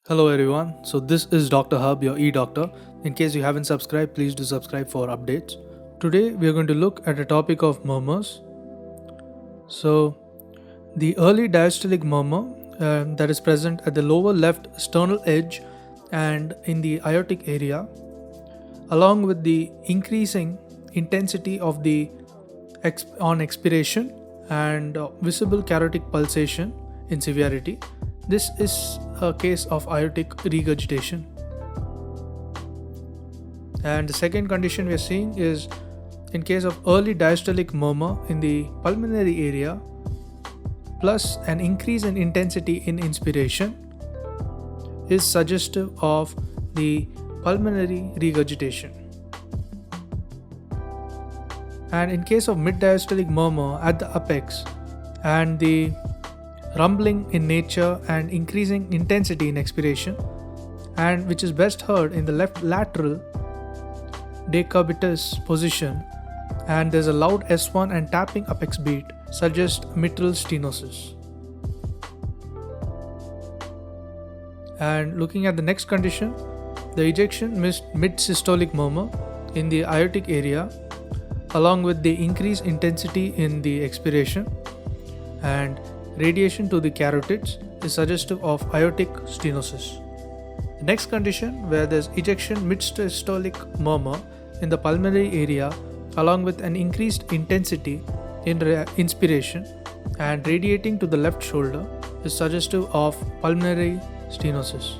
Hello everyone, so this is Dr. Hub, your e-doctor. In case you haven't subscribed, please do subscribe for updates. Today we are going to look at a topic of murmurs. So the early diastolic murmur that is present at the lower left sternal edge and in the aortic area, along with the increasing intensity of the on expiration and visible carotid pulsation in severity. This is a case of aortic regurgitation. And the second condition we are seeing is in case of early diastolic murmur in the pulmonary area plus an increase in intensity in inspiration is suggestive of the pulmonary regurgitation. And in case of mid-diastolic murmur at the apex and the rumbling in nature and increasing intensity in expiration, and which is best heard in the left lateral decubitus position, and there's a loud S1 and tapping apex beat, suggests mitral stenosis. And looking at the next condition, the ejection mid-systolic murmur in the aortic area along with the increased intensity in the expiration and radiation to the carotids is suggestive of aortic stenosis. The next condition, where there's ejection mid-systolic murmur in the pulmonary area along with an increased intensity in inspiration and radiating to the left shoulder, is suggestive of pulmonary stenosis.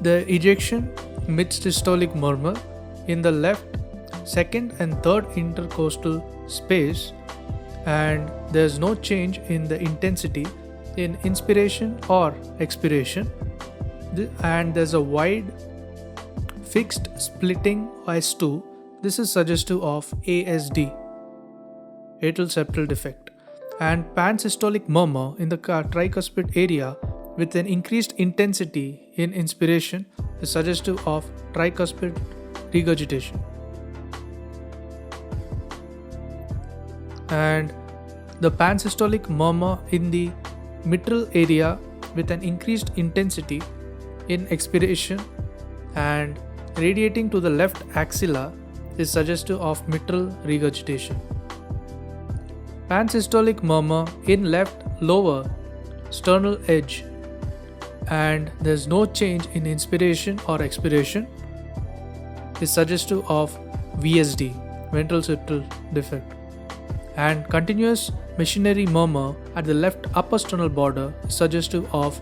The ejection mid-systolic murmur in the left second and third intercostal space, and there's no change in the intensity in inspiration or expiration, and there's a wide fixed splitting S2. This is suggestive of ASD, atrial septal defect. And pansystolic murmur in the tricuspid area with an increased intensity in inspiration is suggestive of tricuspid regurgitation. And the pansystolic murmur in the mitral area with an increased intensity in expiration and radiating to the left axilla is suggestive of mitral regurgitation. Pansystolic murmur in left lower sternal edge and there's no change in inspiration or expiration is suggestive of VSD, ventral septal defect. And continuous machinery murmur at the left upper sternal border is suggestive of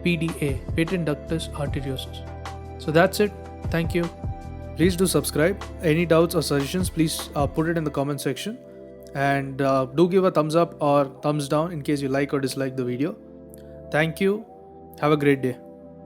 PDA, patent ductus arteriosus. So that's it. Thank you. Please do subscribe. Any doubts or suggestions, please put it in the comment section. And do give a thumbs up or thumbs down in case you like or dislike the video. Thank you. Have a great day.